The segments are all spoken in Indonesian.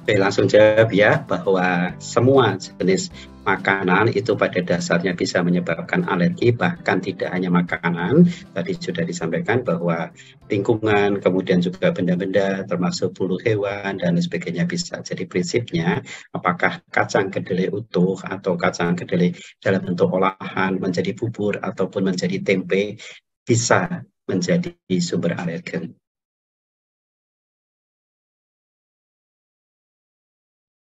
Oke, langsung jawab ya, bahwa semua jenis makanan itu pada dasarnya bisa menyebabkan alergi, bahkan tidak hanya makanan. Tadi sudah disampaikan bahwa lingkungan, kemudian juga benda-benda, termasuk bulu hewan, dan sebagainya bisa. Jadi prinsipnya, apakah kacang kedelai utuh atau kacang kedelai dalam bentuk olahan menjadi bubur ataupun menjadi tempe, bisa menjadi sumber alergen.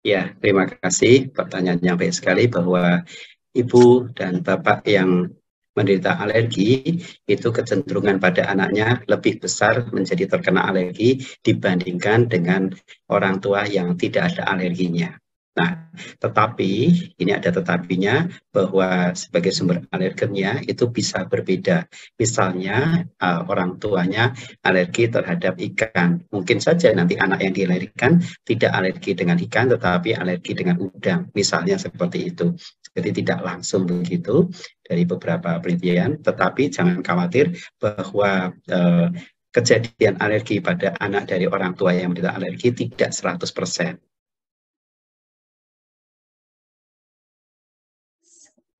Ya, terima kasih. Pertanyaan yang baik sekali bahwa ibu dan bapak yang menderita alergi itu kecenderungan pada anaknya lebih besar menjadi terkena alergi dibandingkan dengan orang tua yang tidak ada alerginya. Nah, tetapi ini ada tetapinya bahwa sebagai sumber alergennya itu bisa berbeda. Misalnya orang tuanya alergi terhadap ikan. Mungkin saja nanti anak yang dialergikan tidak alergi dengan ikan tetapi alergi dengan udang. Misalnya seperti itu. Jadi tidak langsung begitu dari beberapa penelitian, tetapi jangan khawatir bahwa kejadian alergi pada anak dari orang tua yang menderita alergi tidak 100%.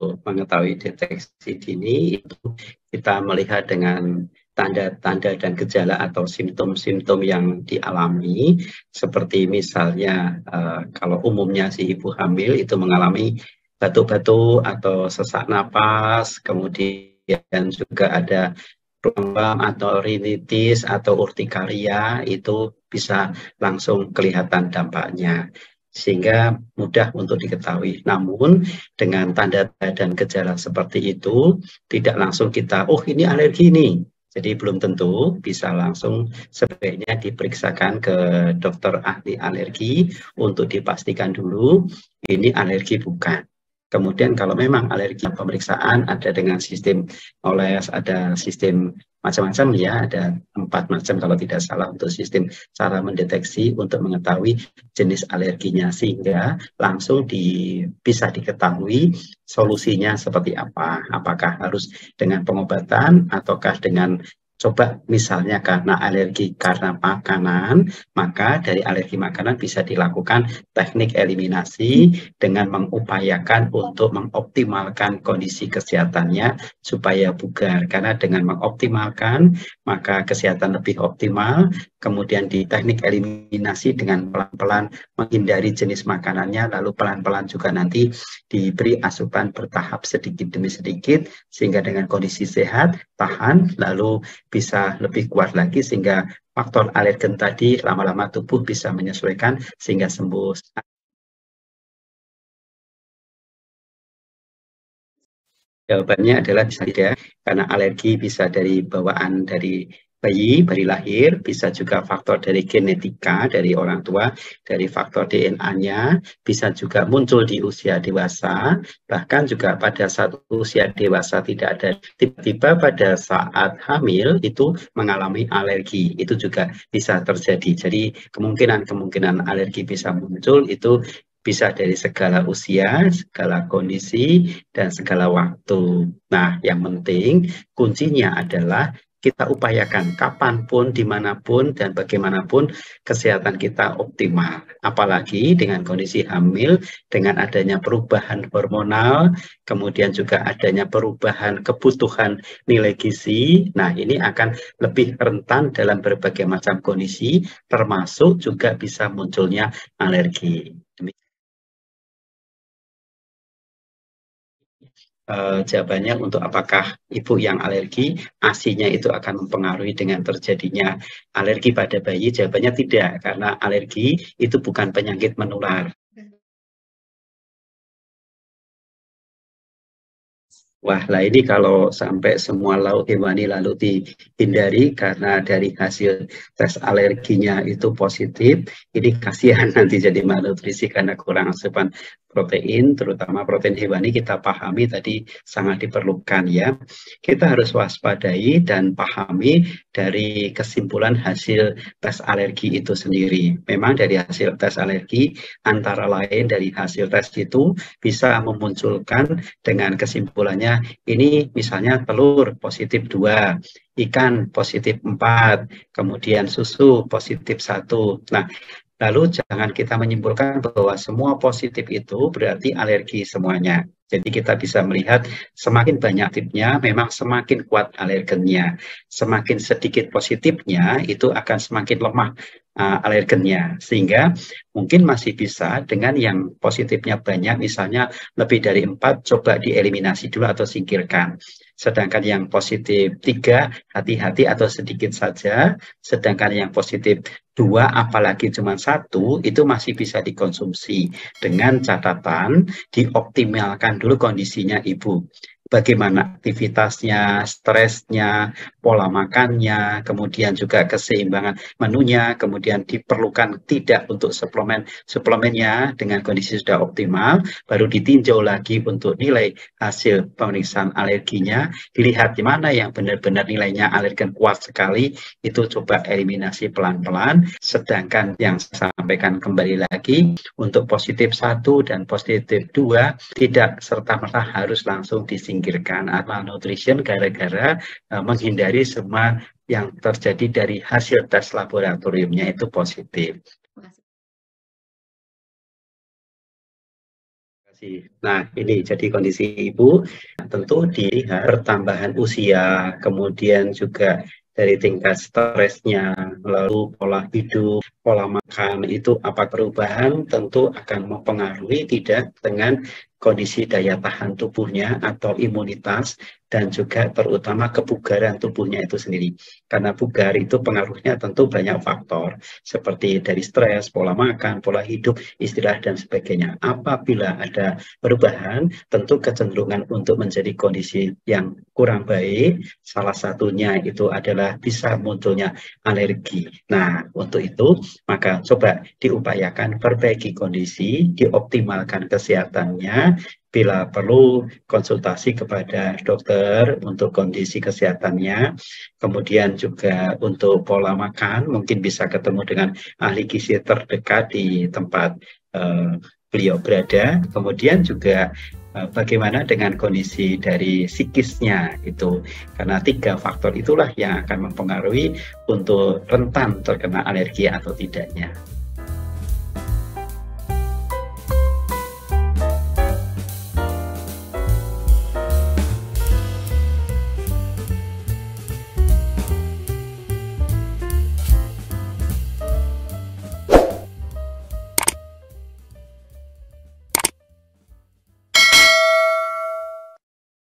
Untuk mengetahui deteksi dini itu kita melihat dengan tanda-tanda dan gejala atau simptom-simptom yang dialami, seperti misalnya kalau umumnya si ibu hamil itu mengalami batuk-batuk atau sesak napas, kemudian juga ada ruam atau rinitis atau urtikaria, itu bisa langsung kelihatan dampaknya sehingga mudah untuk diketahui. Namun dengan tanda dan gejala seperti itu tidak langsung kita, oh ini alergi nih. Jadi belum tentu, bisa langsung sebaiknya diperiksakan ke dokter ahli alergi untuk dipastikan dulu ini alergi bukan. Kemudian kalau memang alergi, pemeriksaan ada dengan sistem oles, ada sistem macam-macam ya, ada 4 macam kalau tidak salah untuk sistem cara mendeteksi untuk mengetahui jenis alerginya, sehingga langsung bisa diketahui solusinya seperti apa. Apakah harus dengan pengobatan ataukah dengan coba misalnya karena alergi karena makanan, maka dari alergi makanan bisa dilakukan teknik eliminasi dengan mengupayakan untuk mengoptimalkan kondisi kesehatannya supaya bugar. Karena dengan mengoptimalkan, maka kesehatan lebih optimal. Kemudian di teknik eliminasi dengan pelan-pelan menghindari jenis makanannya, lalu pelan-pelan juga nanti diberi asupan bertahap sedikit demi sedikit, sehingga dengan kondisi sehat, tahan, lalu bisa lebih kuat lagi sehingga faktor alergen tadi lama-lama tubuh bisa menyesuaikan sehingga sembuh. Jawabannya adalah bisa tidak, karena alergi bisa dari bawaan dari bayi lahir, bisa juga faktor dari genetika dari orang tua, dari faktor DNA-nya, bisa juga muncul di usia dewasa, bahkan juga pada saat usia dewasa tidak ada, tiba-tiba pada saat hamil itu mengalami alergi, itu juga bisa terjadi. Jadi kemungkinan alergi bisa muncul itu bisa dari segala usia, segala kondisi, dan segala waktu. Nah, yang penting kuncinya adalah kita upayakan kapanpun, dimanapun, dan bagaimanapun kesehatan kita optimal. Apalagi dengan kondisi hamil, dengan adanya perubahan hormonal, kemudian juga adanya perubahan kebutuhan nilai gizi. Nah, ini akan lebih rentan dalam berbagai macam kondisi, termasuk juga bisa munculnya alergi. Jawabannya untuk apakah ibu yang alergi, ASI-nya itu akan mempengaruhi dengan terjadinya alergi pada bayi? Jawabannya tidak, karena alergi itu bukan penyakit menular. Wah, lah ini kalau sampai semua lauk hewani lalu dihindari karena dari hasil tes alerginya itu positif, ini kasihan nanti jadi malnutrisi karena kurang asupan protein, terutama protein hewani kita pahami tadi sangat diperlukan ya. Kita harus waspadai dan pahami dari kesimpulan hasil tes alergi itu sendiri. Memang dari hasil tes alergi, antara lain dari hasil tes itu bisa memunculkan dengan kesimpulannya ini misalnya telur positif 2, ikan positif 4, kemudian susu positif 1. Nah, Lalu jangan kita menyimpulkan bahwa semua positif itu berarti alergi semuanya. Jadi kita bisa melihat semakin banyak tipnya, memang semakin kuat alergennya. Semakin sedikit positifnya, itu akan semakin lemah alergennya. Sehingga mungkin masih bisa dengan yang positifnya banyak, misalnya lebih dari 4, coba dieliminasi dulu atau singkirkan. Sedangkan yang positif 3, hati-hati atau sedikit saja. Sedangkan yang positif 2, apalagi cuma 1, itu masih bisa dikonsumsi. Dengan catatan, dioptimalkan dulu kondisinya ibu. Bagaimana aktivitasnya, stresnya, pola makannya, kemudian juga keseimbangan menunya, kemudian diperlukan tidak untuk suplemennya dengan kondisi sudah optimal, baru ditinjau lagi untuk nilai hasil pemeriksaan alerginya, dilihat di mana yang benar-benar nilainya alergen kuat sekali, itu coba eliminasi pelan-pelan. Sedangkan yang saya sampaikan kembali lagi, untuk positif 1 dan positif 2, tidak serta-merta harus langsung disingkirkan malnutrition gara-gara menghindari semua yang terjadi dari hasil tes laboratoriumnya itu positif. Nah, ini jadi kondisi ibu, tentu dilihat pertambahan usia, kemudian juga dari tingkat stresnya, lalu pola hidup, pola makan, itu apa perubahan tentu akan mempengaruhi tidak dengan kondisi daya tahan tubuhnya atau imunitas, dan juga terutama kebugaran tubuhnya itu sendiri. Karena bugar itu pengaruhnya tentu banyak faktor, seperti dari stres, pola makan, pola hidup, istirahat, dan sebagainya. Apabila ada perubahan, tentu kecenderungan untuk menjadi kondisi yang kurang baik, salah satunya itu adalah bisa munculnya alergi. Nah, untuk itu, maka coba diupayakan perbaiki kondisi, dioptimalkan kesehatannya, bila perlu konsultasi kepada dokter untuk kondisi kesehatannya, kemudian juga untuk pola makan, mungkin bisa ketemu dengan ahli gizi terdekat di tempat beliau berada, kemudian juga bagaimana dengan kondisi dari psikisnya itu, karena 3 faktor itulah yang akan mempengaruhi untuk rentan terkena alergi atau tidaknya.